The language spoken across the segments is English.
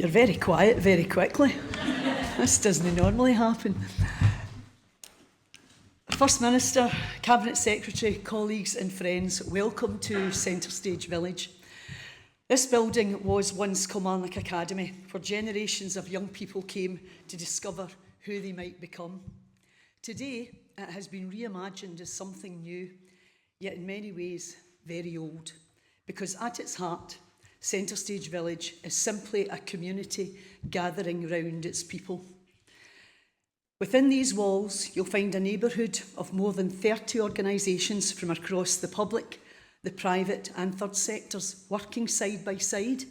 You're very quiet very quickly. This doesn't normally happen. First Minister, Cabinet Secretary, colleagues and friends, welcome to Centre Stage Village. This building was once Kilmarnock Academy, where generations of young people came to discover who they might become. Today, it has been reimagined as something new, yet in many ways very old, because at its heart, Centre Stage Village is simply a community gathering round its people. Within these walls, you'll find a neighbourhood of more than 30 organisations from across the public, the private and third sectors, working side by side,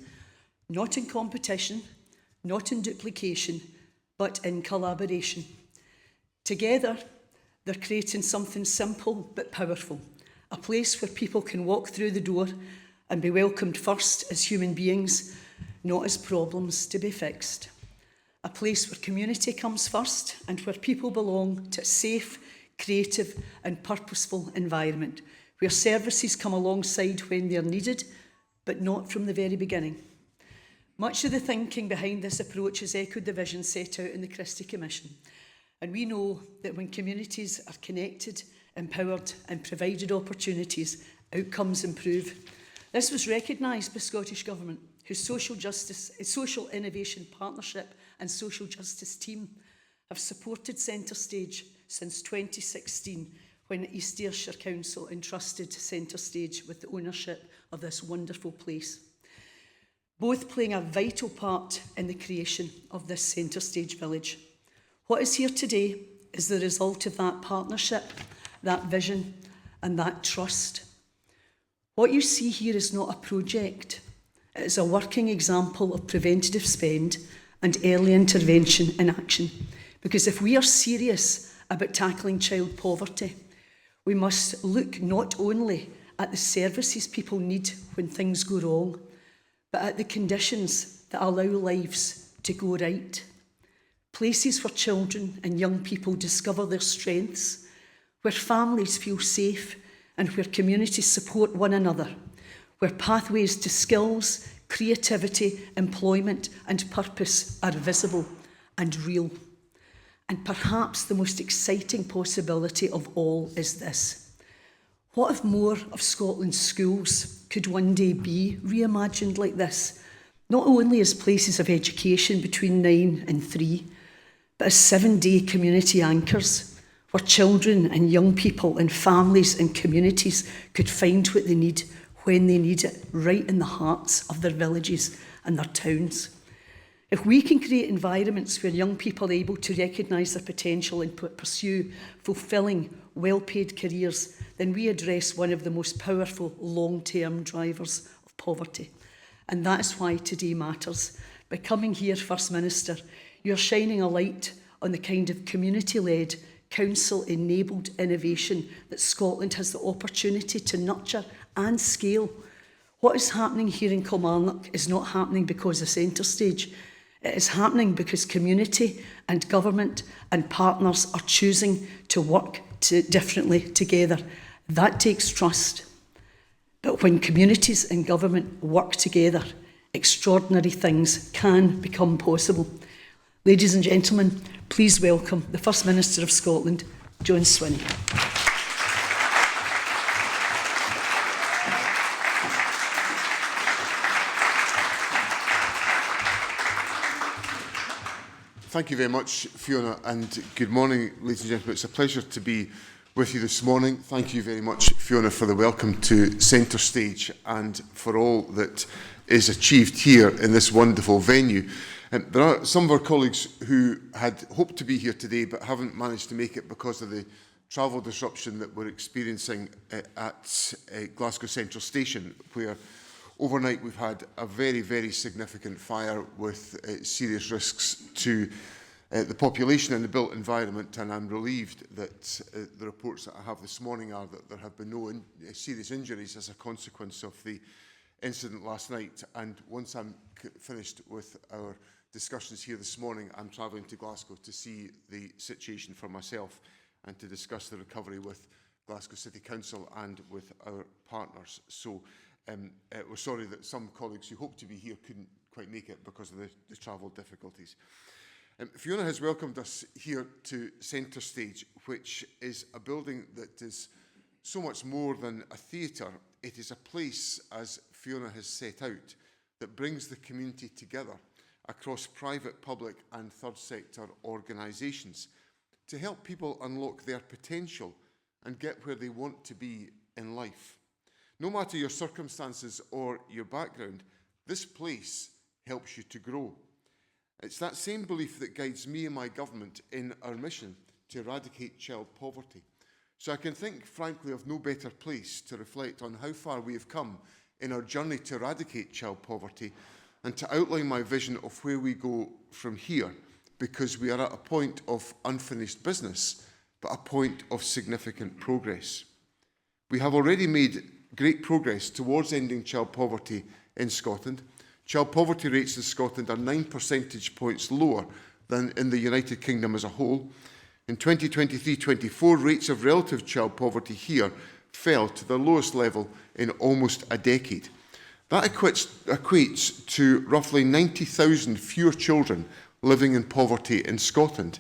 not in competition, not in duplication, but in collaboration. Together, they're creating something simple but powerful, a place where people can walk through the door and be welcomed first as human beings, not as problems to be fixed. A place where community comes first and where people belong to a safe, creative and purposeful environment, where services come alongside when they're needed, but not from the very beginning. Much of the thinking behind this approach has echoed the vision set out in the Christie Commission. And we know that when communities are connected, empowered and provided opportunities, outcomes improve. This was recognised by Scottish Government, whose social innovation partnership and social justice team have supported Centre Stage since 2016, when East Ayrshire Council entrusted Centre Stage with the ownership of this wonderful place, both playing a vital part in the creation of this Centre Stage Village. What is here today is the result of that partnership, that vision and that trust. What you see here is not a project. It is a working example of preventative spend and early intervention in action. Because if we are serious about tackling child poverty, we must look not only at the services people need when things go wrong, but at the conditions that allow lives to go right. Places where children and young people discover their strengths, where families feel safe and where communities support one another, where pathways to skills, creativity, employment and purpose are visible and real. And perhaps the most exciting possibility of all is this. What if more of Scotland's schools could one day be reimagined like this, not only as places of education between 9 and 3, but as 7-day community anchors, where children and young people and families and communities could find what they need when they need it, right in the hearts of their villages and their towns. If we can create environments where young people are able to recognise their potential and pursue fulfilling, well-paid careers, then we address one of the most powerful long-term drivers of poverty. And that's why today matters. By coming here, First Minister, you're shining a light on the kind of community-led, council-enabled innovation that Scotland has the opportunity to nurture and scale. What is happening here in Kilmarnock is not happening because of Centre Stage. It is happening because community and government and partners are choosing to work differently together. That takes trust. But when communities and government work together, extraordinary things can become possible. Ladies and gentlemen, please welcome the First Minister of Scotland, John Swinney. Thank you very much, Fiona, and good morning, ladies and gentlemen. It's a pleasure to be with you this morning. Thank you very much, Fiona, for the welcome to Centre Stage and for all that is achieved here in this wonderful venue. There are some of our colleagues who had hoped to be here today but haven't managed to make it because of the travel disruption that we're experiencing at Glasgow Central Station, where overnight we've had a very, very significant fire with serious risks to the population and the built environment, and I'm relieved that the reports that I have this morning are that there have been no serious injuries as a consequence of the incident last night. And once I'm finished with our discussions here this morning, I'm travelling to Glasgow to see the situation for myself and to discuss the recovery with Glasgow City Council and with our partners. So we're sorry that some colleagues who hope to be here couldn't quite make it because of the travel difficulties. Fiona has welcomed us here to Centre Stage, which is a building that is so much more than a theatre. It is a place, as Fiona has set out, that brings the community together across private, public and third sector organisations to help people unlock their potential and get where they want to be in life. No matter your circumstances or your background, this place helps you to grow. It's that same belief that guides me and my government in our mission to eradicate child poverty. So I can think, frankly, of no better place to reflect on how far we have come in our journey to eradicate child poverty and to outline my vision of where we go from here, because we are at a point of unfinished business, but a point of significant progress. We have already made great progress towards ending child poverty in Scotland. Child poverty rates in Scotland are 9 percentage points lower than in the United Kingdom as a whole. In 2023-24, rates of relative child poverty here fell to the lowest level in almost a decade. That equates to roughly 90,000 fewer children living in poverty in Scotland.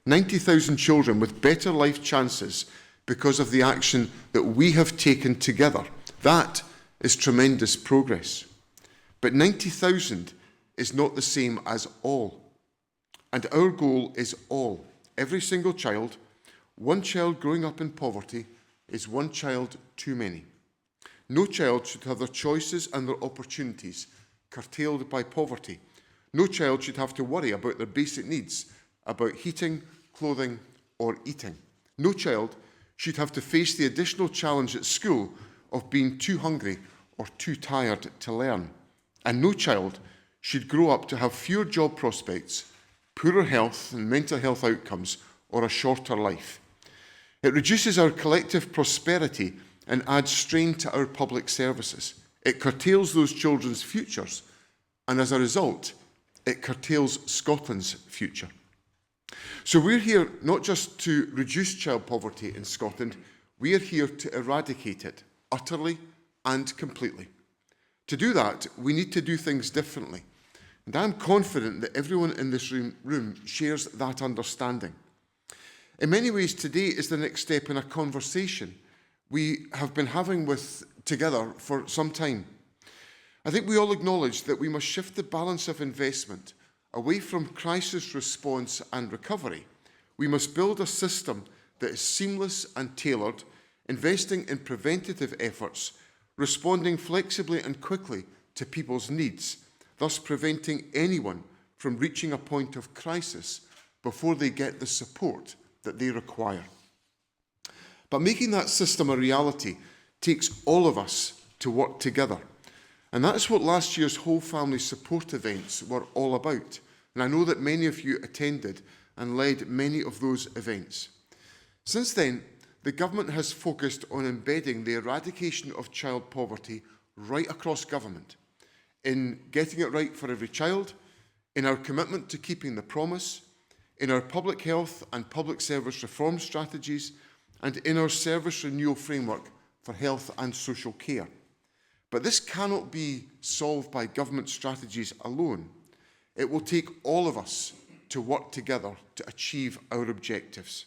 90,000 children with better life chances because of the action that we have taken together. That is tremendous progress. But 90,000 is not the same as all. And our goal is all. Every single child. One child growing up in poverty is one child too many. No child should have their choices and their opportunities curtailed by poverty. No child should have to worry about their basic needs, about heating, clothing, or eating. No child should have to face the additional challenge at school of being too hungry or too tired to learn. And no child should grow up to have fewer job prospects, poorer health and mental health outcomes, or a shorter life. It reduces our collective prosperity and adds strain to our public services. It curtails those children's futures, and as a result, it curtails Scotland's future. So we're here not just to reduce child poverty in Scotland, we are here to eradicate it utterly and completely. To do that, we need to do things differently. And I'm confident that everyone in this room shares that understanding. In many ways, today is the next step in a conversation we have been having together for some time. I think we all acknowledge that we must shift the balance of investment away from crisis response and recovery. We must build a system that is seamless and tailored, investing in preventative efforts, responding flexibly and quickly to people's needs, thus preventing anyone from reaching a point of crisis before they get the support that they require. But making that system a reality takes all of us to work together. And that's what last year's whole family support events were all about. And I know that many of you attended and led many of those events. Since then, the government has focused on embedding the eradication of child poverty right across government, in getting it right for every child, in our commitment to keeping the promise, in our public health and public service reform strategies, and in our service renewal framework for health and social care. But this cannot be solved by government strategies alone. It will take all of us to work together to achieve our objectives.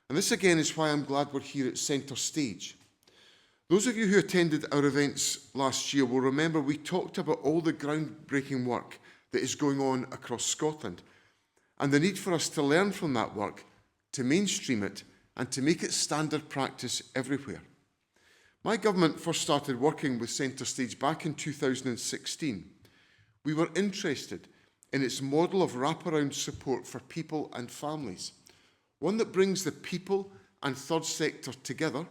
And this again is why I'm glad we're here at Centre Stage. Those of you who attended our events last year will remember we talked about all the groundbreaking work that is going on across Scotland and the need for us to learn from that work, to mainstream it and to make it standard practice everywhere. My government first started working with Centre Stage back in 2016. We were interested in its model of wraparound support for people and families, one that brings the people and third sector together,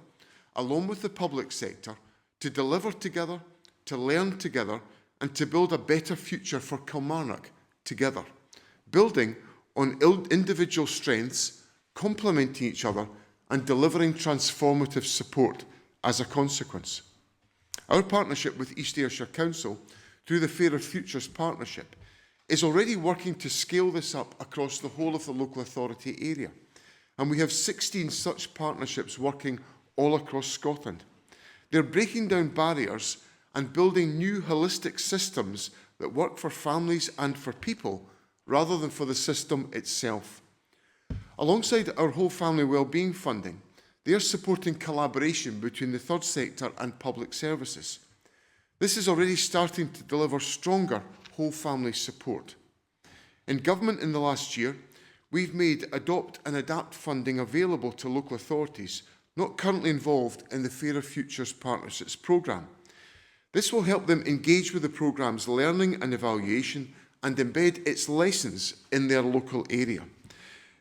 along with the public sector, to deliver together, to learn together, and to build a better future for Kilmarnock together, building on individual strengths, complementing each other, and delivering transformative support as a consequence. Our partnership with East Ayrshire Council, through the Fairer Futures Partnership, is already working to scale this up across the whole of the local authority area. And we have 16 such partnerships working all across Scotland. They're breaking down barriers and building new holistic systems that work for families and for people rather than for the system itself. Alongside our whole family wellbeing funding, they are supporting collaboration between the third sector and public services. This is already starting to deliver stronger whole family support. In government in the last year, we've made Adopt and Adapt funding available to local authorities not currently involved in the Fairer Futures Partnerships programme. This will help them engage with the programme's learning and evaluation and embed its lessons in their local area.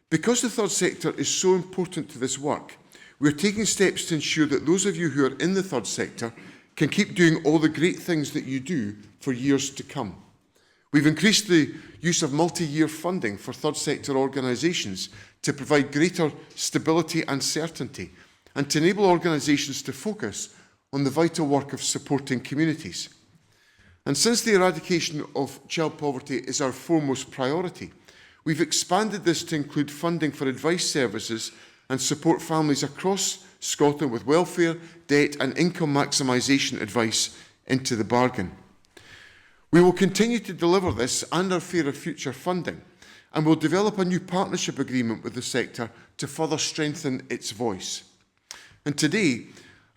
Because the third sector is so important to this work, we are taking steps to ensure that those of you who are in the third sector can keep doing all the great things that you do for years to come. We've increased the use of multi-year funding for third sector organisations to provide greater stability and certainty, and to enable organisations to focus on the vital work of supporting communities. And since the eradication of child poverty is our foremost priority, we've expanded this to include funding for advice services and support families across Scotland with welfare, debt and income maximisation advice into the bargain. We will continue to deliver this and our Fairer Future funding, and will develop a new partnership agreement with the sector to further strengthen its voice. And today,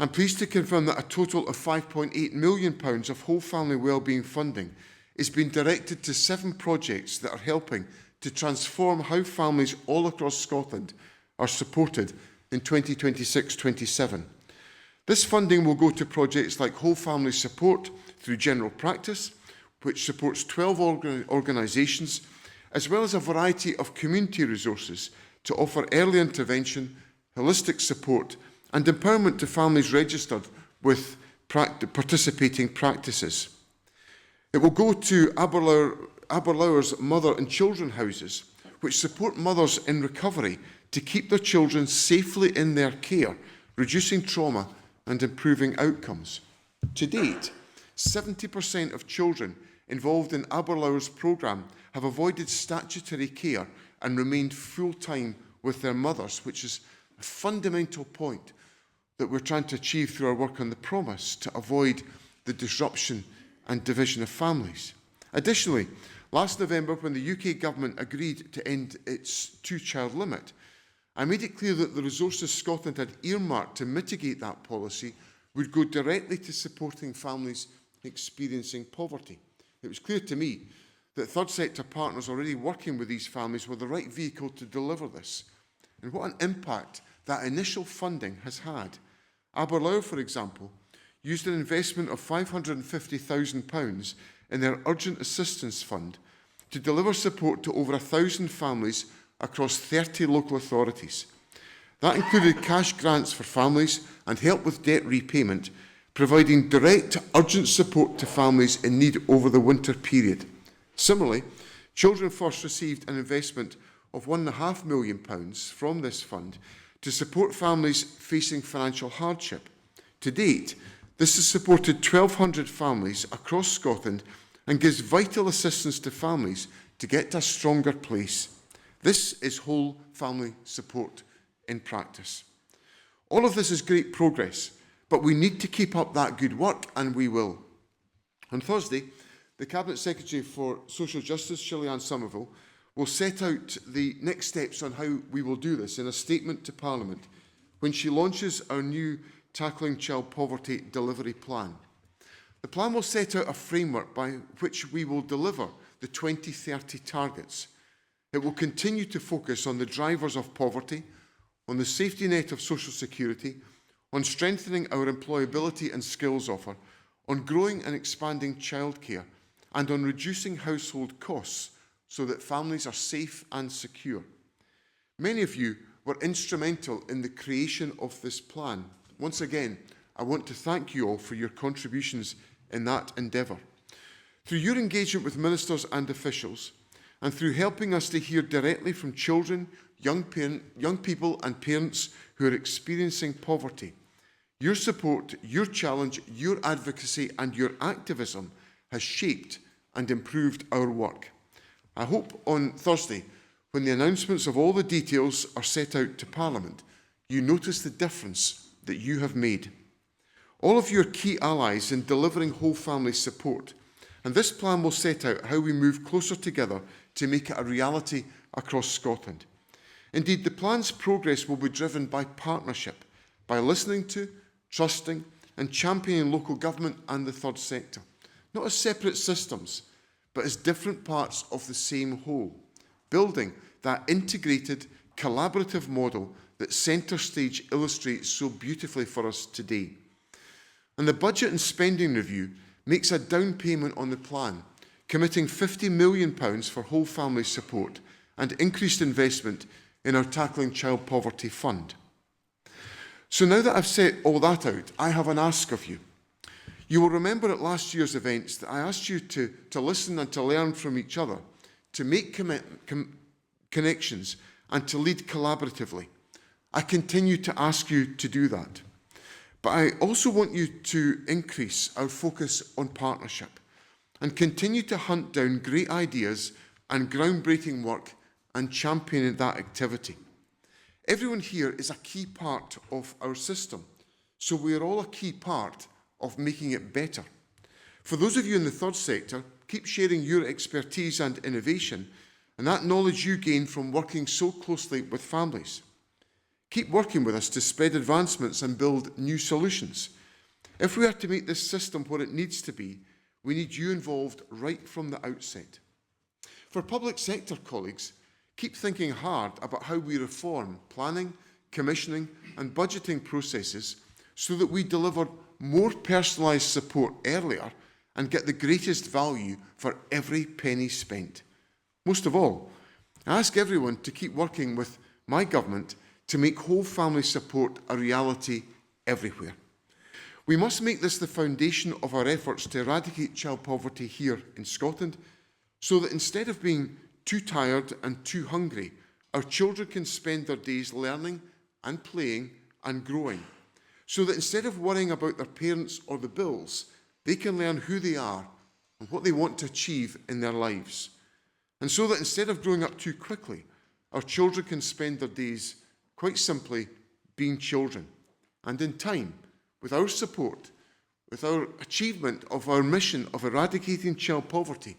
I'm pleased to confirm that a total of £5.8 million of whole family wellbeing funding is being directed to 7 projects that are helping to transform how families all across Scotland are supported in 2026-27. This funding will go to projects like Whole Family Support through General Practice, which supports 12 organisations, as well as a variety of community resources to offer early intervention, holistic support and empowerment to families registered with participating practices. It will go to Aberlour's Mother and Children Houses, which support mothers in recovery to keep their children safely in their care, reducing trauma and improving outcomes. To date, 70% of children involved in Aberlour's programme have avoided statutory care and remained full-time with their mothers, which is a fundamental point that we're trying to achieve through our work on the promise to avoid the disruption and division of families. Additionally, last November, when the UK government agreed to end its 2-child limit, I made it clear that the resources Scotland had earmarked to mitigate that policy would go directly to supporting families experiencing poverty. It was clear to me that third sector partners already working with these families were the right vehicle to deliver this. And what an impact that initial funding has had. Aberlour, for example, used an investment of £550,000 in their Urgent Assistance Fund to deliver support to over 1,000 families across 30 local authorities. That included cash grants for families and help with debt repayment, providing direct urgent support to families in need over the winter period. Similarly, Children First received an investment of £1.5 million from this fund to support families facing financial hardship. To date, this has supported 1,200 families across Scotland and gives vital assistance to families to get to a stronger place. This is whole family support in practice. All of this is great progress, but we need to keep up that good work, and we will. On Thursday, the Cabinet Secretary for Social Justice, Shirley-Ann Somerville, will set out the next steps on how we will do this in a statement to Parliament when she launches our new Tackling Child Poverty delivery plan. The plan will set out a framework by which we will deliver the 2030 targets. It will continue to focus on the drivers of poverty, on the safety net of social security, on strengthening our employability and skills offer, on growing and expanding childcare, and on reducing household costs so that families are safe and secure. Many of you were instrumental in the creation of this plan. Once again, I want to thank you all for your contributions in that endeavour. Through your engagement with ministers and officials, and through helping us to hear directly from children, young people and parents who are experiencing poverty, your support, your challenge, your advocacy and your activism has shaped and improved our work. I hope on Thursday, when the announcements of all the details are set out to Parliament, you notice the difference that you have made. All of your key allies in delivering whole family support And this plan will set out how we move closer together to make it a reality across Scotland. Indeed, the plan's progress will be driven by partnership, by listening to, trusting and championing local government and the third sector, not as separate systems, but as different parts of the same whole, building that integrated, collaborative model that Centre Stage illustrates so beautifully for us today. And the Budget and Spending Review makes a down payment on the plan, committing £50 million for whole family support and increased investment in our Tackling Child Poverty Fund. So now that I've set all that out, I have an ask of you. You will remember at last year's events that I asked you to listen and to learn from each other, to make connections and to lead collaboratively. I continue to ask you to do that. But I also want you to increase our focus on partnership and continue to hunt down great ideas and groundbreaking work and championing that activity. Everyone here is a key part of our system, so we are all a key part of making it better. For those of you in the third sector, keep sharing your expertise and innovation and that knowledge you gain from working so closely with families. Keep working with us to spread advancements and build new solutions. If we are to make this system what it needs to be, we need you involved right from the outset. For public sector colleagues, keep thinking hard about how we reform planning, commissioning and budgeting processes so that we deliver more personalised support earlier and get the greatest value for every penny spent. Most of all, I ask everyone to keep working with my government to make whole family support a reality everywhere. We must make this the foundation of our efforts to eradicate child poverty here in Scotland, so that instead of being too tired and too hungry, our children can spend their days learning and playing and growing, so that instead of worrying about their parents or the bills, they can learn who they are and what they want to achieve in their lives. And so that instead of growing up too quickly, our children can spend their days quite simply being children. And in time, with our support, with our achievement of our mission of eradicating child poverty,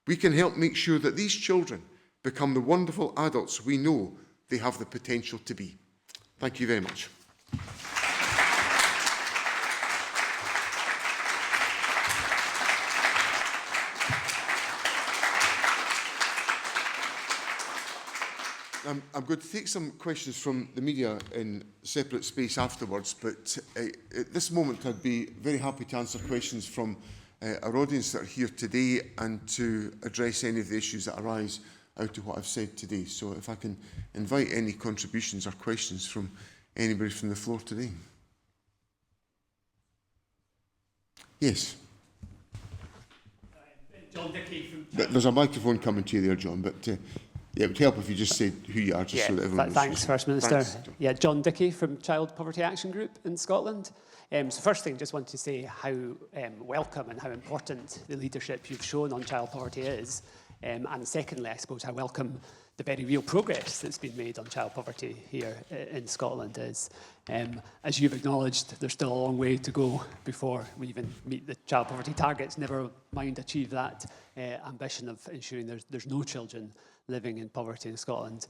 we can help make sure that these children become the wonderful adults we know they have the potential to be. Thank you very much. I'm going to take some questions from the media in separate space afterwards, but at this moment I'd be very happy to answer questions from our audience that are here today and to address any of the issues that arise out of what I've said today. So if I can invite any contributions or questions from anybody from the floor today. Yes. John Dickey from... There's a microphone coming to you there, John, but yeah, it would help if you just said who you are, just so that everyone knows. Thanks, First Minister. Thanks, yeah, John Dickey from Child Poverty Action Group in Scotland. So first thing, just want to say how welcome and how important the leadership you've shown on child poverty is. And secondly, I suppose, how welcome the very real progress that's been made on child poverty here in Scotland is. As you've acknowledged, there's still a long way to go before we even meet the child poverty targets, never mind achieve that ambition of ensuring there's no children living in poverty in Scotland.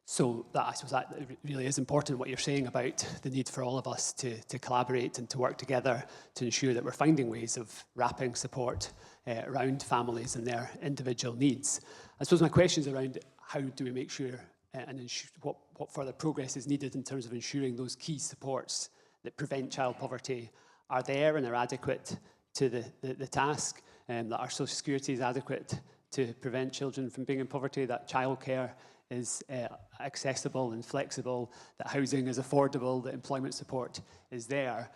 So that, I suppose that really is important, what you're saying about the need for all of us to collaborate and to work together to ensure that we're finding ways of wrapping support around families and their individual needs. I suppose my question is around how do we make sure and what further progress is needed in terms of ensuring those key supports that prevent child poverty are there and are adequate to the task, that our social security is adequate to prevent children from being in poverty, that childcare is accessible and flexible, that housing is affordable, that employment support is there,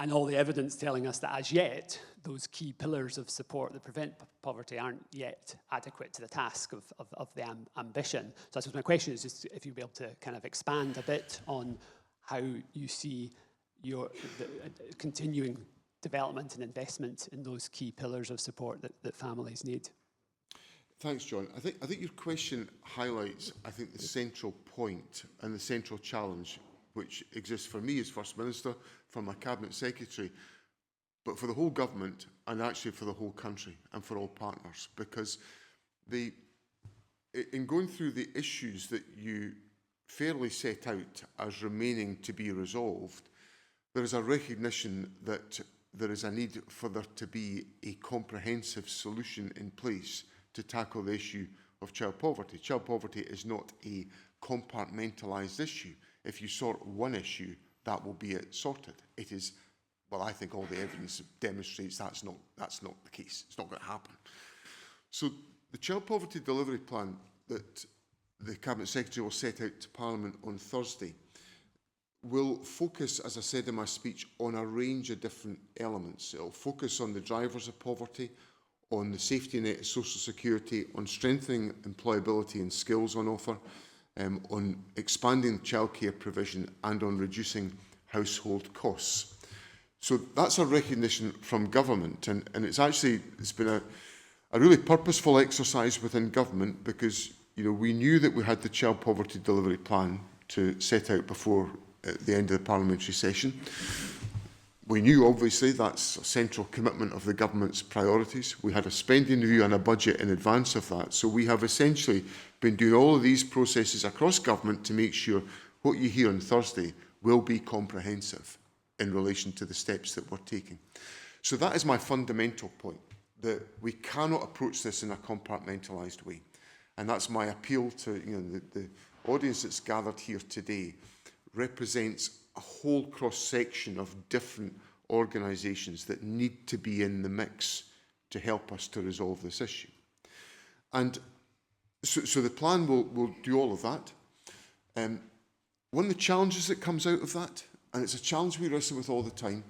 and all the evidence telling us that as yet, those key pillars of support that prevent poverty aren't yet adequate to the task of the ambition. So I suppose my question is just if you'd be able to kind of expand a bit on how you see the continuing development and investment in those key pillars of support that families need. Thanks, John. I think your question highlights, I think, the central point and the central challenge which exists for me as First Minister, for my Cabinet Secretary, but for the whole government and actually for the whole country and for all partners, because in going through the issues that you fairly set out as remaining to be resolved, there is a recognition that there is a need for there to be a comprehensive solution in place to tackle the issue of child poverty. Child poverty is not a compartmentalised issue. If you sort one issue, that will be it sorted. It is, well, I think all the evidence demonstrates that's not the case. It's not going to happen. So the Child Poverty Delivery Plan that the Cabinet Secretary will set out to Parliament on Thursday will focus, as I said in my speech, on a range of different elements. It will focus on the drivers of poverty, on the safety net of social security, on strengthening employability and skills on offer, on expanding childcare provision, and on reducing household costs. So that's a recognition from government, and it's been a really purposeful exercise within government, because we knew that we had the Child Poverty Delivery Plan to set out before the end of the parliamentary session. We knew, obviously, that's a central commitment of the government's priorities. We had a spending review and a budget in advance of that. So we have essentially been doing all of these processes across government to make sure what you hear on Thursday will be comprehensive in relation to the steps that we're taking. So that is my fundamental point, that we cannot approach this in a compartmentalised way. And that's my appeal to the audience that's gathered here today represents a whole cross-section of different organisations that need to be in the mix to help us to resolve this issue. And so the plan will do all of that. One of the challenges that comes out of that, and it's a challenge we wrestle with all the time,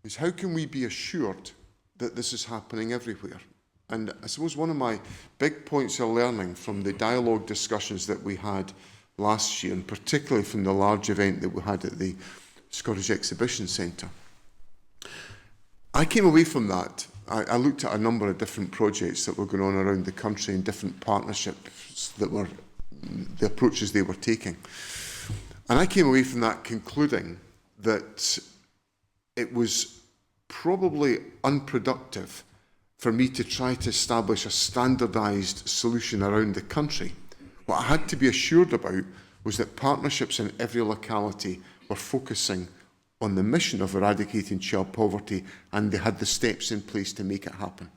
is how can we be assured that this is happening everywhere? And I suppose one of my big points of learning from the dialogue discussions that we had last year, and particularly from the large event that we had at the Scottish Exhibition Centre, I came away from that. I looked at a number of different projects that were going on around the country and different partnerships that were the approaches they were taking. And I came away from that concluding that it was probably unproductive for me to try to establish a standardised solution around the country. What I had to be assured about was that partnerships in every locality were focusing on the mission of eradicating child poverty, and they had the steps in place to make it happen.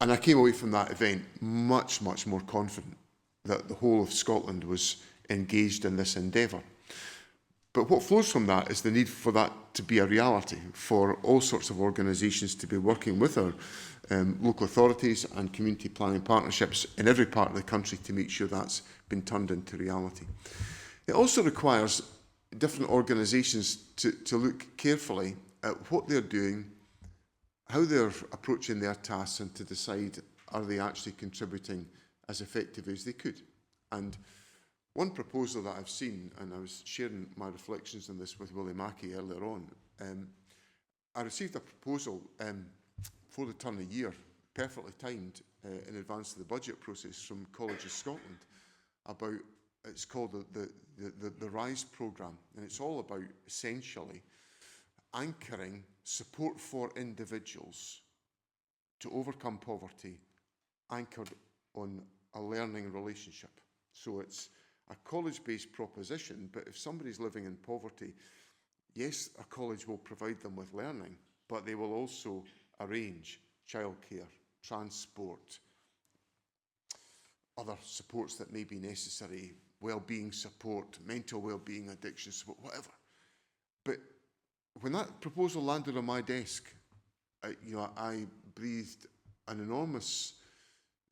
And I came away from that event much, much more confident that the whole of Scotland was engaged in this endeavour. But what flows from that is the need for that to be a reality, for all sorts of organisations to be working with our local authorities and community planning partnerships in every part of the country to make sure that's been turned into reality. It also requires different organisations to look carefully at what they're doing, how they're approaching their tasks, and to decide, are they actually contributing as effectively as they could? And one proposal that I've seen, and I was sharing my reflections on this with Willie Mackey earlier on, I received a proposal for the turn of year, perfectly timed in advance of the budget process, from Colleges Scotland about, it's called the RISE programme, and it's all about essentially anchoring support for individuals to overcome poverty anchored on a learning relationship. So it's a college-based proposition, but if somebody's living in poverty, yes, a college will provide them with learning, but they will also arrange childcare, transport, other supports that may be necessary, well-being support, mental well-being, addiction support, whatever. But when that proposal landed on my desk, I breathed an enormous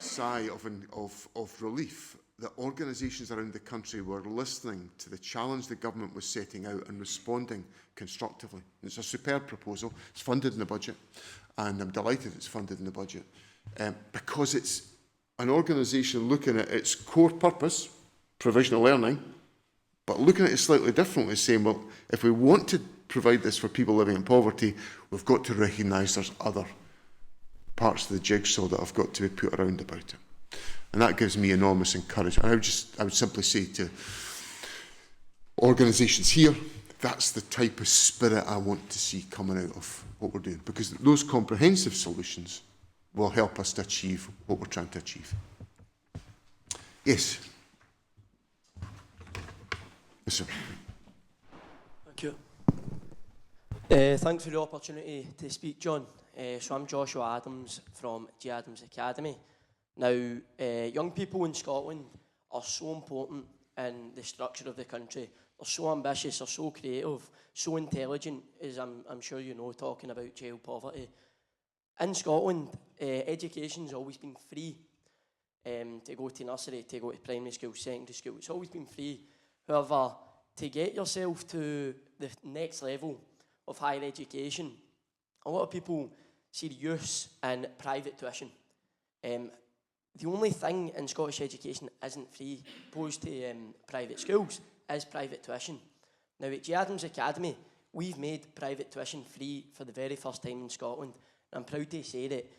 sigh of relief that organisations around the country were listening to the challenge the government was setting out and responding constructively. It's a superb proposal. It's funded in the budget, and I'm delighted it's funded in the budget, because it's an organisation looking at its core purpose, provisional learning, but looking at it slightly differently, saying, well, if we want to provide this for people living in poverty, we've got to recognise there's other parts of the jigsaw that have got to be put around about it. And that gives me enormous encouragement. I would simply say to organisations here, that's the type of spirit I want to see coming out of what we're doing, because those comprehensive solutions will help us to achieve what we're trying to achieve. Yes. Yes, sir. Thank you. Thanks for the opportunity to speak, John. So I'm Joshua Adams from G. Adams Academy. Now, young people in Scotland are so important in the structure of the country. They're so ambitious, they're so creative, so intelligent, as I'm sure you know, talking about child poverty. In Scotland, education's always been free. To go to nursery, to go to primary school, secondary school, it's always been free. However, to get yourself to the next level of higher education, a lot of people see the use in private tuition. The only thing in Scottish education isn't free, opposed to private schools, is private tuition. Now at G. Adams Academy, we've made private tuition free for the very first time in Scotland. And I'm proud to say that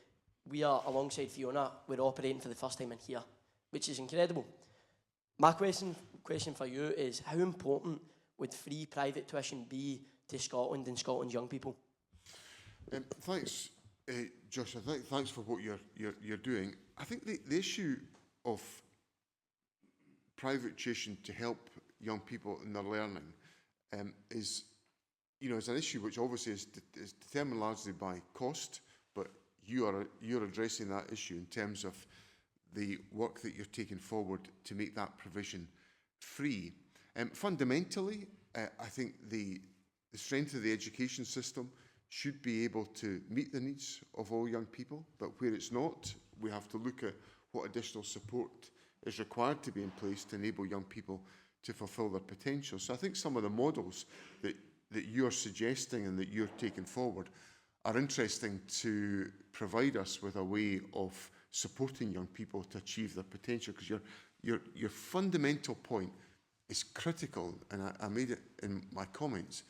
we are, alongside Fiona, we're operating for the first time in here, which is incredible. My question for you is, how important would free private tuition be to Scotland and Scotland's young people? Thanks, Josh. Thanks for what you're doing. I think the issue of private tuition to help young people in their learning is an issue which obviously is determined largely by cost, but you're addressing that issue in terms of the work that you're taking forward to make that provision free. Fundamentally, I think the strength of the education system should be able to meet the needs of all young people, but where it's not, we have to look at what additional support is required to be in place to enable young people to fulfil their potential. So I think some of the models that you're suggesting and that you're taking forward are interesting to provide us with a way of supporting young people to achieve their potential, because your fundamental point is critical, and I made it in my comments.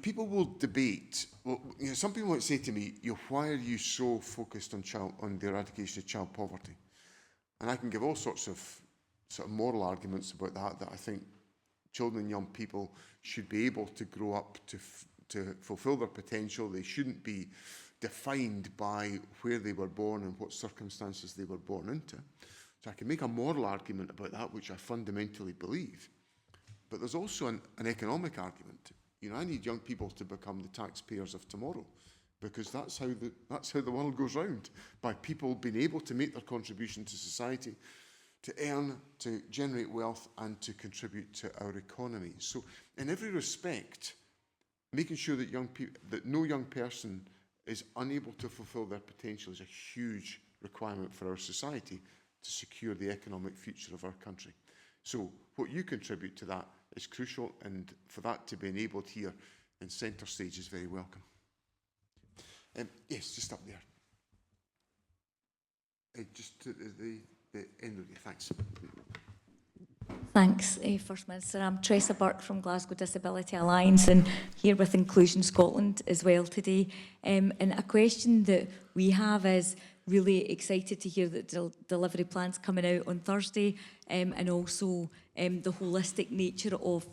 People will debate. Well, some people might say to me, "Why are you so focused on the eradication of child poverty?" And I can give all sorts of moral arguments about that I think children and young people should be able to grow up to fulfil their potential. They shouldn't be defined by where they were born and what circumstances they were born into. So I can make a moral argument about that, which I fundamentally believe. But there's also an economic argument. I need young people to become the taxpayers of tomorrow, because that's how the world goes round, by people being able to make their contribution to society, to earn, to generate wealth, and to contribute to our economy. So in every respect, making sure that no young person is unable to fulfil their potential is a huge requirement for our society to secure the economic future of our country. So what you contribute to that is crucial, and for that to be enabled here in centre stage is very welcome. Yes, just up there. Just to the end of you, thanks. Thanks, First Minister. I'm Tressa Burke from Glasgow Disability Alliance, and here with Inclusion Scotland as well today. And a question that we have is, really excited to hear that delivery plans coming out on Thursday, and also the holistic nature of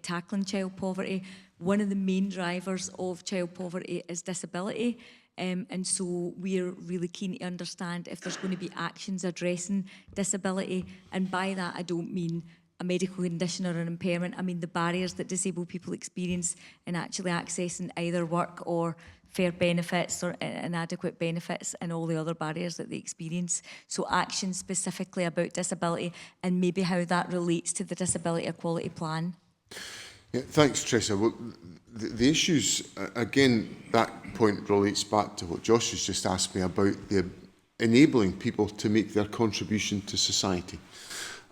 tackling child poverty. One of the main drivers of child poverty is disability. And so we're really keen to understand if there's going to be actions addressing disability. And by that, I don't mean a medical condition or an impairment. I mean the barriers that disabled people experience in actually accessing either work or fair benefits or inadequate benefits, and all the other barriers that they experience. So action specifically about disability, and maybe how that relates to the Disability Equality Plan. Yeah, thanks, Tressa. Well, the issues, again, that point relates back to what Josh has just asked me about the enabling people to make their contribution to society.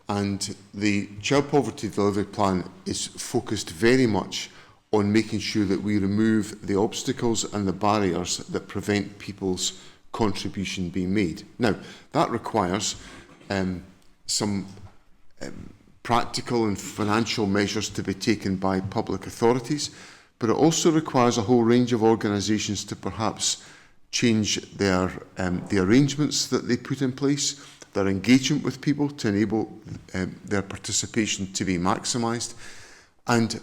And the Child Poverty Delivery Plan is focused very much on making sure that we remove the obstacles and the barriers that prevent people's contribution being made. Now, that requires some practical and financial measures to be taken by public authorities, but it also requires a whole range of organisations to perhaps change the arrangements that they put in place, their engagement with people to enable their participation to be maximised. And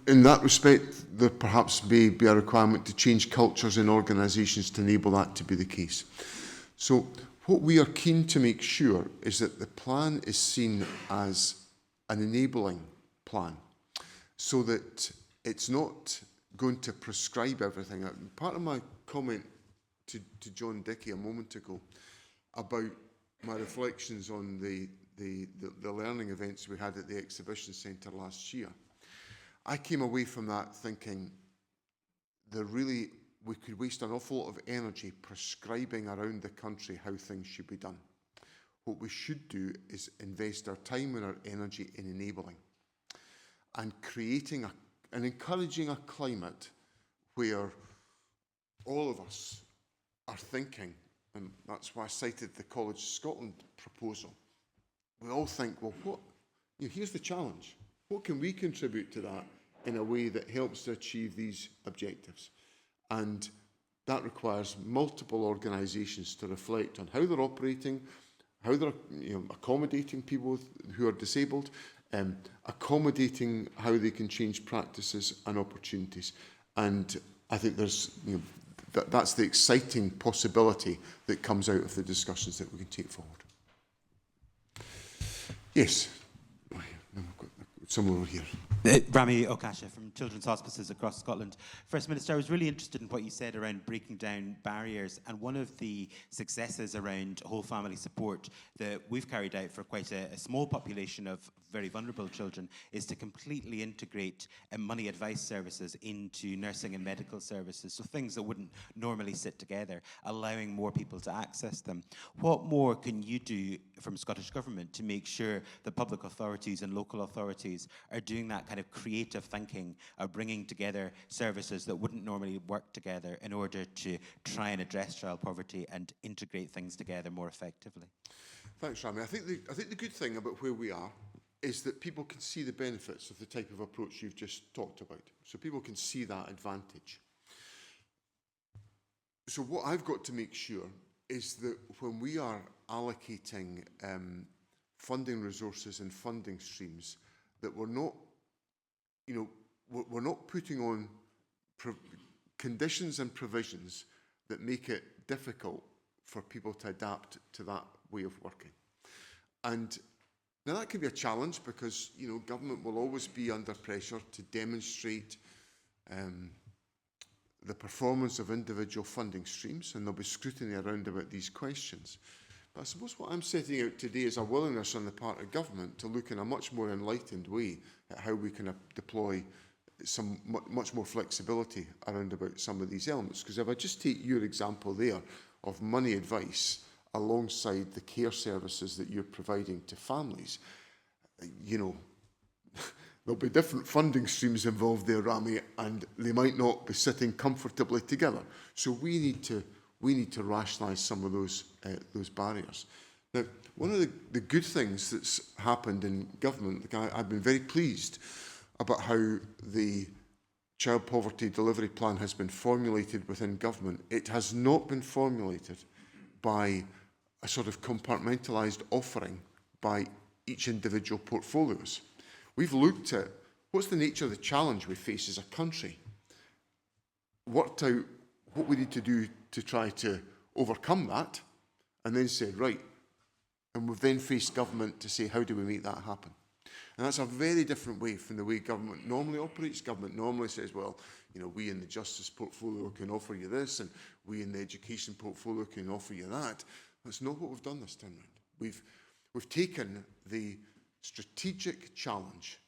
in that respect, there perhaps may be a requirement to change cultures in organisations to enable that to be the case. So what we are keen to make sure is that the plan is seen as an enabling plan, so that it's not going to prescribe everything. Part of my comment to John Dickey a moment ago about my reflections on the learning events we had at the exhibition centre last year, I came away from that thinking we could waste an awful lot of energy prescribing around the country how things should be done. What we should do is invest our time and our energy in enabling and creating and encouraging a climate where all of us are thinking, and that's why I cited the College Scotland proposal. We all think, well, here's the challenge. What can we contribute to that in a way that helps to achieve these objectives? And that requires multiple organisations to reflect on how they're operating, how they're accommodating people who are disabled, accommodating how they can change practices and opportunities. And I think that's the exciting possibility that comes out of the discussions that we can take forward. Yes. Someone over here. Rami Okasha from Children's Hospices across Scotland. First Minister, I was really interested in what you said around breaking down barriers, and one of the successes around whole family support that we've carried out for quite a small population of very vulnerable children is to completely integrate money advice services into nursing and medical services, so things that wouldn't normally sit together, allowing more people to access them. What more can you do from Scottish Government to make sure that public authorities and local authorities are doing that kind of creative thinking of bringing together services that wouldn't normally work together in order to try and address child poverty and integrate things together more effectively? Thanks, Rami. I think the good thing about where we are is that people can see the benefits of the type of approach you've just talked about. So people can see that advantage. So what I've got to make sure is that when we are allocating funding resources and funding streams, that we're not putting on conditions and provisions that make it difficult for people to adapt to that way of working. And now that can be a challenge because government will always be under pressure to demonstrate the performance of individual funding streams, and there'll be scrutiny around about these questions. But I suppose what I'm setting out today is a willingness on the part of government to look in a much more enlightened way at how we can deploy some much more flexibility around about some of these elements. Because if I just take your example there of money advice alongside the care services that you're providing to families, there'll be different funding streams involved there, Rami, and they might not be sitting comfortably together. So we need to rationalise some of those barriers. Now, one of the good things that's happened in government, I've been very pleased about how the child poverty delivery plan has been formulated within government. It has not been formulated by a sort of compartmentalised offering by each individual portfolios. We've looked at what's the nature of the challenge we face as a country, worked out what we need to do to try to overcome that, and then said, right, and we've then faced government to say, how do we make that happen? And that's a very different way from the way government normally operates. Government normally says, well, we in the justice portfolio can offer you this, and we in the education portfolio can offer you that. That's not what we've done this time round. We've taken the strategic challenge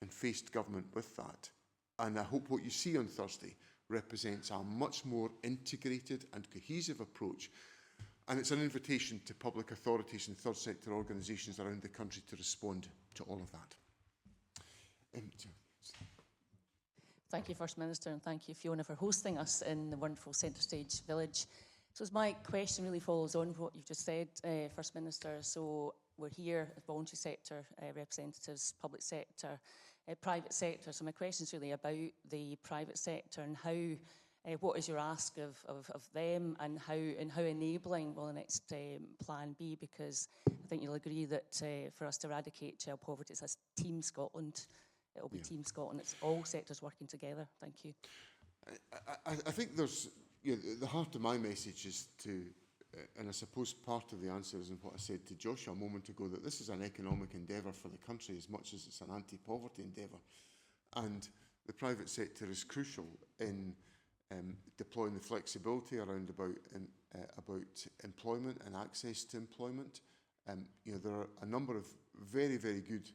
and faced government with that. And I hope what you see on Thursday represents a much more integrated and cohesive approach. And it's an invitation to public authorities and third sector organisations around the country to respond to all of that. Thank you, First Minister, and thank you, Fiona, for hosting us in the wonderful Centre Stage Village. So as my question really follows on what you've just said, First Minister, so we're here as voluntary sector representatives, public sector, private sector. So my question is really about the private sector and how What is your ask of them, and how enabling will the next plan be? Because I think you'll agree that for us to eradicate child poverty, it's a Team Scotland. It'll be Team Scotland. It's all sectors working together. Thank you. I think there's, the heart of my message is to, and I suppose part of the answer is in what I said to Joshua a moment ago, that this is an economic endeavour for the country as much as it's an anti-poverty endeavour. And the private sector is crucial in deploying the flexibility around about employment and access to employment. There are a number of very, very good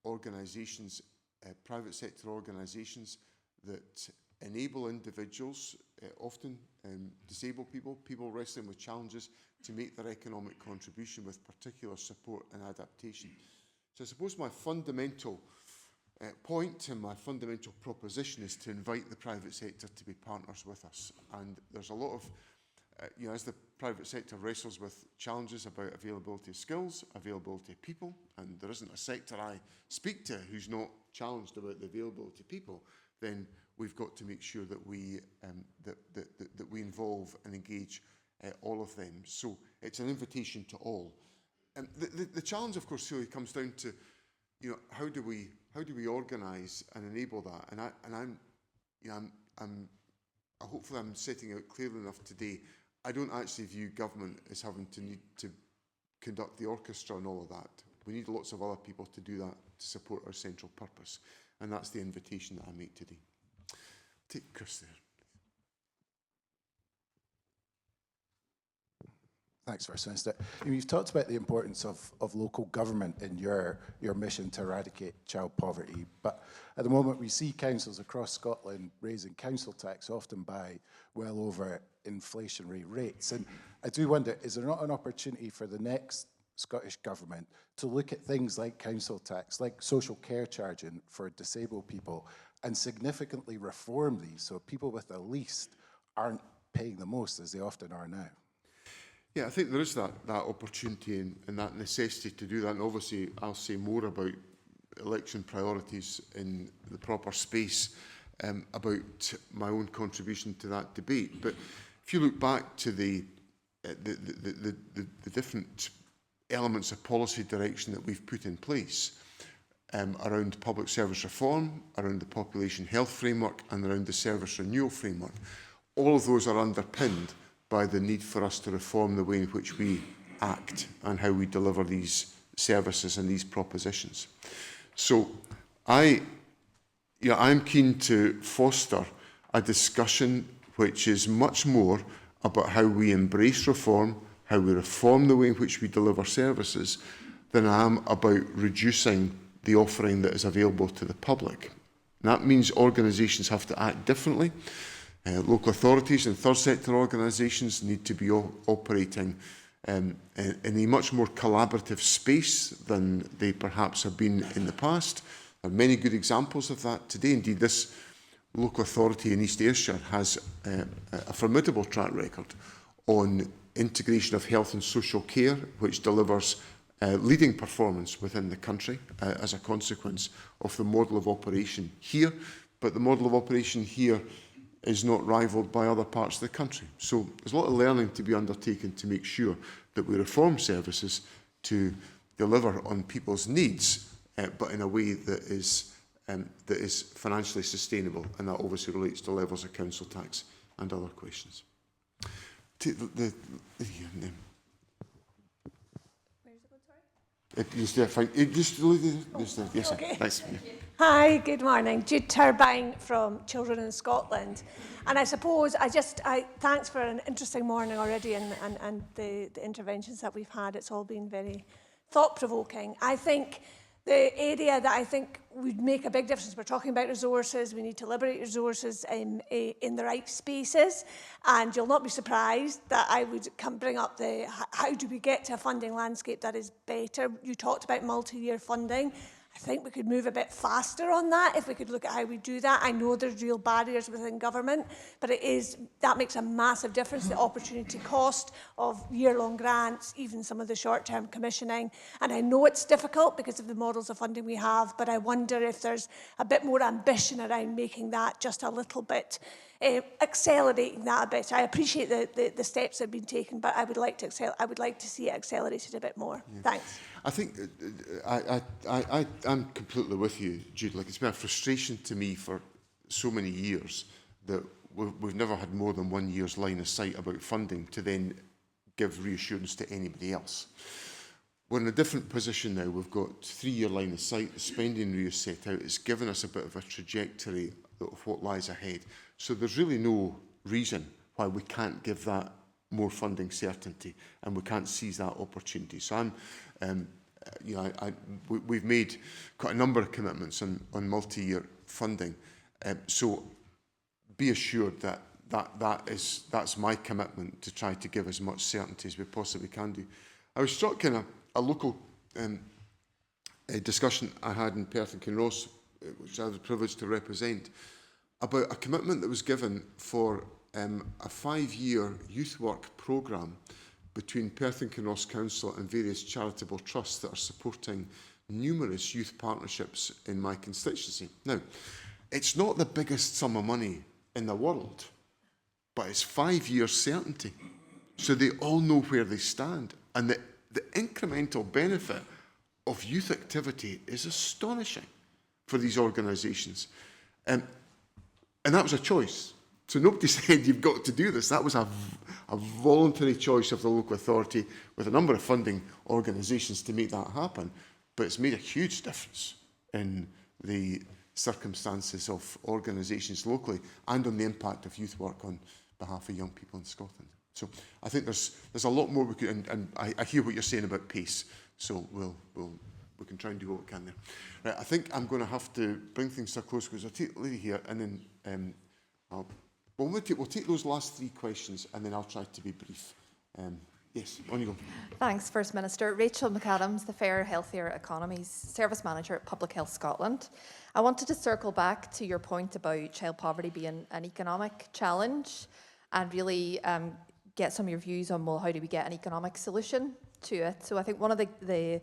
organisations, private sector organisations, that enable individuals, often disabled people, people wrestling with challenges, to make their economic contribution with particular support and adaptation. So I suppose my fundamental point and my fundamental proposition is to invite the private sector to be partners with us. And there's a lot of, as the private sector wrestles with challenges about availability of skills, availability of people, and there isn't a sector I speak to who's not challenged about the availability of people, then we've got to make sure that we that we involve and engage all of them. So it's an invitation to all. And the challenge, of course, really comes down to, how do we organise and enable that? And hopefully I'm setting out clearly enough today. I don't actually view government as having to need to conduct the orchestra and all of that. We need lots of other people to do that to support our central purpose. And that's the invitation that I make today. Take Chris there. Thanks, First Minister. You've talked about the importance of local government in your mission to eradicate child poverty, but at the moment we see councils across Scotland raising council tax, often by well over inflationary rates. And I do wonder, is there not an opportunity for the next Scottish Government to look at things like council tax, like social care charging for disabled people, and significantly reform these so people with the least aren't paying the most as they often are now? Yeah, I think there is that opportunity and that necessity to do that. And obviously, I'll say more about election priorities in the proper space about my own contribution to that debate. But if you look back to the different elements of policy direction that we've put in place around public service reform, around the population health framework, and around the service renewal framework, all of those are underpinned by the need for us to reform the way in which we act and how we deliver these services and these propositions. So I'm keen to foster a discussion which is much more about how we embrace reform, how we reform the way in which we deliver services, than I am about reducing the offering that is available to the public. And that means organisations have to act differently. Local authorities and third sector organisations need to be operating in a much more collaborative space than they perhaps have been in the past. There are many good examples of that today. Indeed, this local authority in East Ayrshire has a formidable track record on integration of health and social care, which delivers leading performance within the country as a consequence of the model of operation here. But the model of operation here is not rivalled by other parts of the country. So there's a lot of learning to be undertaken to make sure that we reform services to deliver on people's needs, but in a way that is financially sustainable, and that obviously relates to levels of council tax and other questions. Yes, Okay. thanks. Hi, good morning. Jude Turbine from Children in Scotland. And I suppose thanks for an interesting morning already and the interventions that we've had. It's all been very thought-provoking. I think the area that I think would make a big difference, we're talking about resources, we need to liberate resources in the right spaces. And you'll not be surprised that I would bring up how do we get to a funding landscape that is better. You talked about multi-year funding. I think we could move a bit faster on that if we could look at how we do that. I know there's real barriers within government, but that makes a massive difference, the opportunity cost of year-long grants, even some of the short-term commissioning. And I know it's difficult because of the models of funding we have, but I wonder if there's a bit more ambition around making that just a little bit, accelerating that a bit. I appreciate the steps that have been taken, but I would like to see it accelerated a bit more. Yeah. Thanks. I think I'm completely with you, Jude. Like, it's been a frustration to me for so many years that we've never had more than 1 year's line of sight about funding to then give reassurance to anybody else. We're in a different position now. We've got 3-year line of sight. The spending review set out. It's given us a bit of a trajectory of what lies ahead. So there's really no reason why we can't give that more funding certainty and we can't seize that opportunity. So we've made quite a number of commitments on multi-year funding. So be assured that that's my commitment to try to give as much certainty as we possibly can do. I was struck in a local discussion I had in Perth and Kinross, which I was privileged to represent, about a commitment that was given for a 5-year youth work programme between Perth and Kinross Council and various charitable trusts that are supporting numerous youth partnerships in my constituency. Now, it's not the biggest sum of money in the world, but it's 5 years certainty. So they all know where they stand. And the incremental benefit of youth activity is astonishing for these organisations. And that was a choice. So nobody said you've got to do this. That was a voluntary choice of the local authority with a number of funding organisations to make that happen. But it's made a huge difference in the circumstances of organisations locally and on the impact of youth work on behalf of young people in Scotland. So I think there's a lot more we could, and I hear what you're saying about pace. So we can try and do what we can there. Right, I think I'm going to have to bring things to a close because I'll take Lily here and then we'll take those last 3 questions and then I'll try to be brief. Yes, on you go. Thanks, First Minister. Rachel McAdams, the Fairer, Healthier Economies Service Manager at Public Health Scotland. I wanted to circle back to your point about child poverty being an economic challenge and really get some of your views on, well, how do we get an economic solution to it? So I think one of the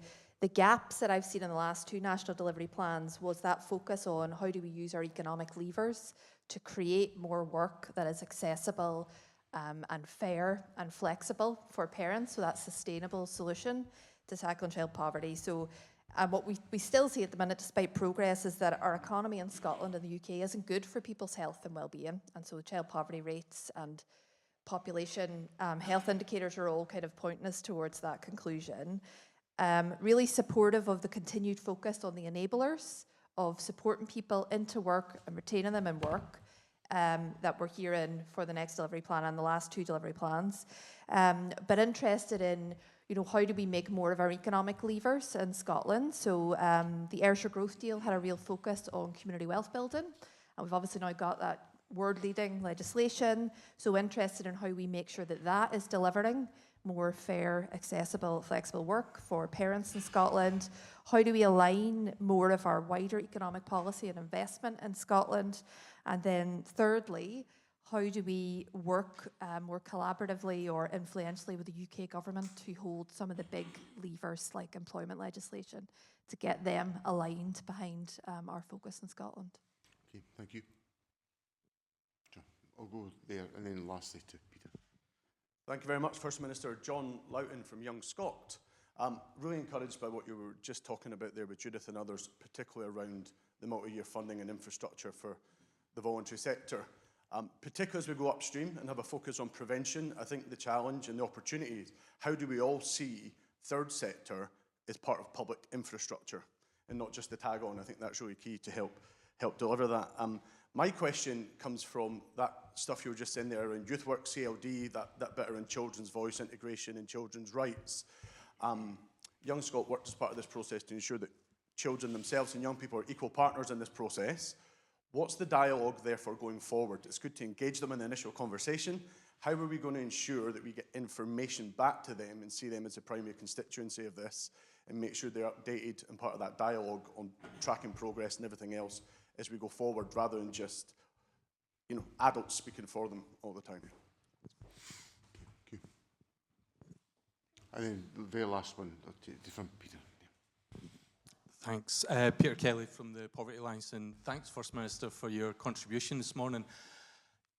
gaps that I've seen in the last 2 national delivery plans was that focus on how do we use our economic levers to create more work that is accessible and fair and flexible for parents, so that sustainable solution to tackling child poverty. So what we still see at the minute, despite progress, is that our economy in Scotland and the UK isn't good for people's health and well-being, and so the child poverty rates and population health indicators are all kind of pointing us towards that conclusion. Really supportive of the continued focus on the enablers of supporting people into work and retaining them in work that we're hearing for the next delivery plan and the last 2 delivery plans. But interested in, how do we make more of our economic levers in Scotland? So the Ayrshire Growth Deal had a real focus on community wealth building, and we've obviously now got that world-leading legislation. So interested in how we make sure that that is delivering more fair, accessible, flexible work for parents in Scotland. How do we align more of our wider economic policy and investment in Scotland? And then thirdly, how do we work more collaboratively or influentially with the UK government to hold some of the big levers like employment legislation to get them aligned behind our focus in Scotland? Okay, thank you. I'll go there and then lastly to Peter. Thank you very much, First Minister. John Loughton from Young Scot. Really encouraged by what you were just talking about there with Judith and others, particularly around the multi-year funding and infrastructure for the voluntary sector. Particularly as we go upstream and have a focus on prevention, I think the challenge and the opportunity is how do we all see third sector as part of public infrastructure and not just the tag on. I think that's really key to help deliver that. My question comes from that stuff you were just saying there around youth work, CLD, that bit around children's voice integration and children's rights. Young Scot worked as part of this process to ensure that children themselves and young people are equal partners in this process. What's the dialogue therefore going forward? It's good to engage them in the initial conversation. How are we going to ensure that we get information back to them and see them as a primary constituency of this and make sure they're updated and part of that dialogue on tracking progress and everything else as we go forward, rather than just, you know, adults speaking for them all the time. Thank you. And then the very last one from Peter. Thanks. Peter Kelly from the Poverty Alliance, and thanks, First Minister, for your contribution this morning.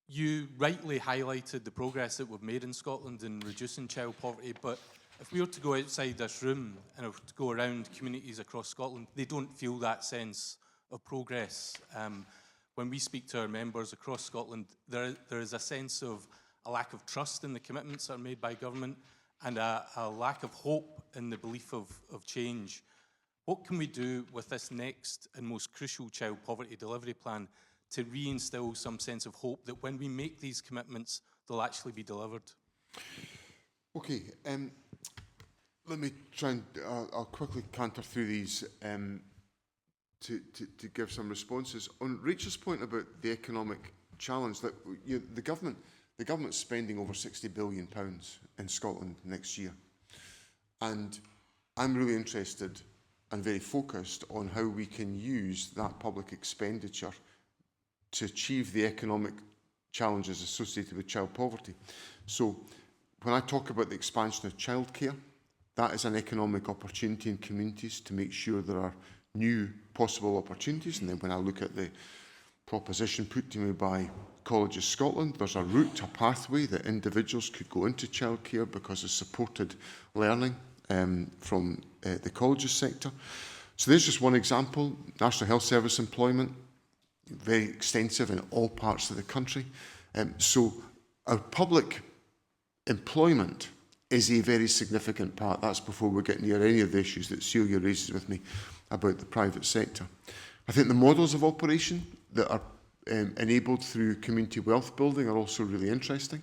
You rightly highlighted the progress that we've made in Scotland in reducing child poverty, but if we were to go outside this room and to go around communities across Scotland, they don't feel that sense of progress. When we speak to our members across Scotland, there is a sense of a lack of trust in the commitments that are made by government, and a lack of hope in the belief of change. What can we do with this next and most crucial child poverty delivery plan to reinstill some sense of hope that when we make these commitments, they'll actually be delivered? Okay, let me try and I'll quickly canter through these to give some responses. On Rachel's point about the economic challenge, that the government's spending over £60 billion in Scotland next year, and I'm really interested and very focused on how we can use that public expenditure to achieve the economic challenges associated with child poverty. So when I talk about the expansion of childcare, that is an economic opportunity in communities to make sure there are new possible opportunities. And then when I look at the proposition put to me by Colleges Scotland, there's a route, a pathway that individuals could go into childcare because of supported learning from the colleges sector. So there's just one example. National Health Service employment, very extensive in all parts of the country. So our public employment is a very significant part. That's before we get near any of the issues that Celia raises with me about the private sector. I think the models of operation that are enabled through community wealth building are also really interesting,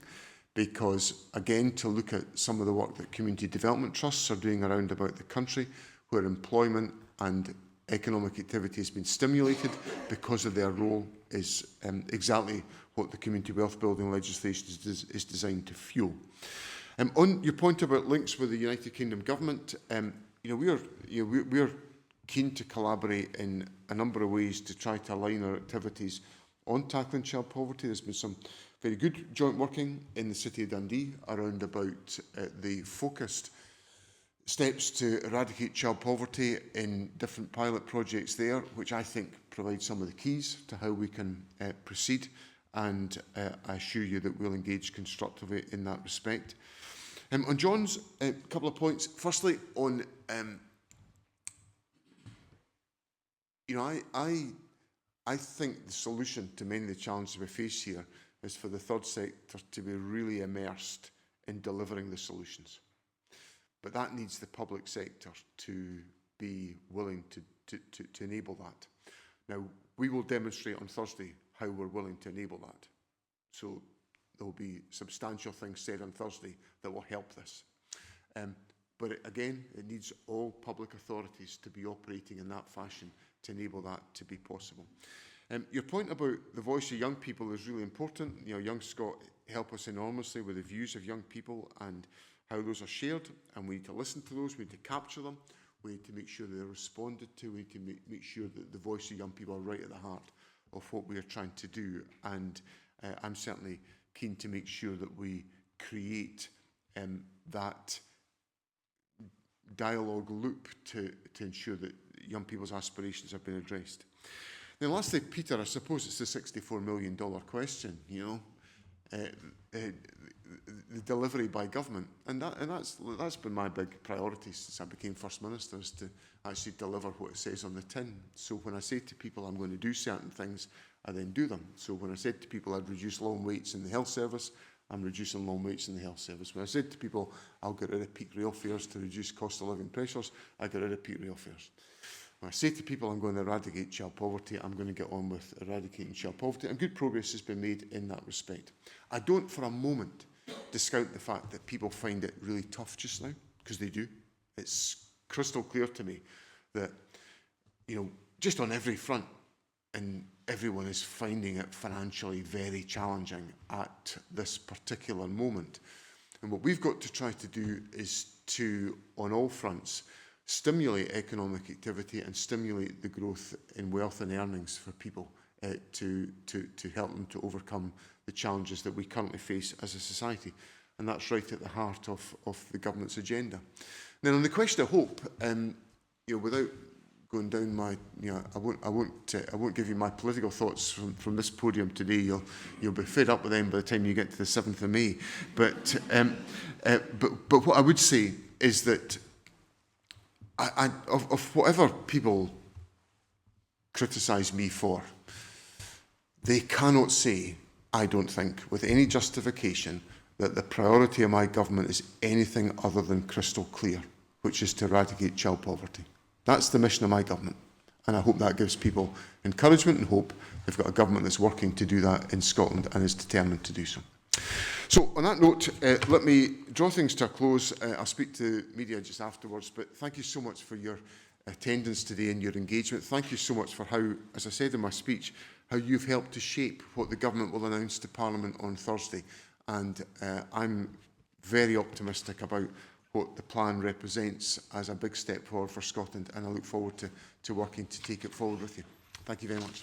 because, again, to look at some of the work that community development trusts are doing around about the country, where employment and economic activity has been stimulated because of their role, is exactly what the community wealth building legislation is designed to fuel. On your point about links with the United Kingdom government, we are keen to collaborate in a number of ways to try to align our activities on tackling child poverty. There's been some very good joint working in the City of Dundee around about the focused steps to eradicate child poverty in different pilot projects there, which I think provide some of the keys to how we can proceed, and I assure you that we'll engage constructively in that respect. On John's couple of points. Firstly, on I think the solution to many of the challenges we face here is for the third sector to be really immersed in delivering the solutions. But that needs the public sector to be willing to enable that. Now, we will demonstrate on Thursday how we're willing to enable that. So there will be substantial things said on Thursday that will help this. But again, it needs all public authorities to be operating in that fashion to enable that to be possible. Your point about the voice of young people is really important. Young Scot help us enormously with the views of young people and how those are shared, and we need to listen to those, we need to capture them, we need to make sure they're responded to, we need to make sure that the voice of young people are right at the heart of what we are trying to do. And I'm certainly keen to make sure that we create that dialogue loop to ensure that young people's aspirations have been addressed. Then lastly, Peter, I suppose it's the $64 million question, the delivery by government. And that's been my big priority since I became First Minister, is to actually deliver what it says on the tin. So when I say to people I'm going to do certain things, I then do them. So when I said to people I'd reduce long waits in the health service, I'm reducing long waits in the health service. When I said to people I'll get rid of peak rail fares to reduce cost of living pressures, I get rid of peak rail fares. When I say to people I'm going to eradicate child poverty, I'm going to get on with eradicating child poverty. And good progress has been made in that respect. I don't for a moment discount the fact that people find it really tough just now, because they do. It's crystal clear to me that, just on every front, and everyone is finding it financially very challenging at this particular moment. And what we've got to try to do is to, on all fronts, stimulate economic activity and stimulate the growth in wealth and earnings for people to help them to overcome the challenges that we currently face as a society. And that's right at the heart of the government's agenda. Then on the question of hope, without going down my, I won't give you my political thoughts from this podium today. You'll be fed up with them by the time you get to the 7th of May. But what I would say is that of whatever people criticise me for, they cannot say, I don't think, with any justification, that the priority of my government is anything other than crystal clear, which is to eradicate child poverty. That's the mission of my government, and I hope that gives people encouragement and hope they've got a government that's working to do that in Scotland and is determined to do so. So on that note, let me draw things to a close. I'll speak to media just afterwards, but thank you so much for your attendance today and your engagement. Thank you so much for how, as I said in my speech, how you've helped to shape what the government will announce to Parliament on Thursday. And I'm very optimistic about what the plan represents as a big step forward for Scotland, and I look forward to working to take it forward with you. Thank you very much.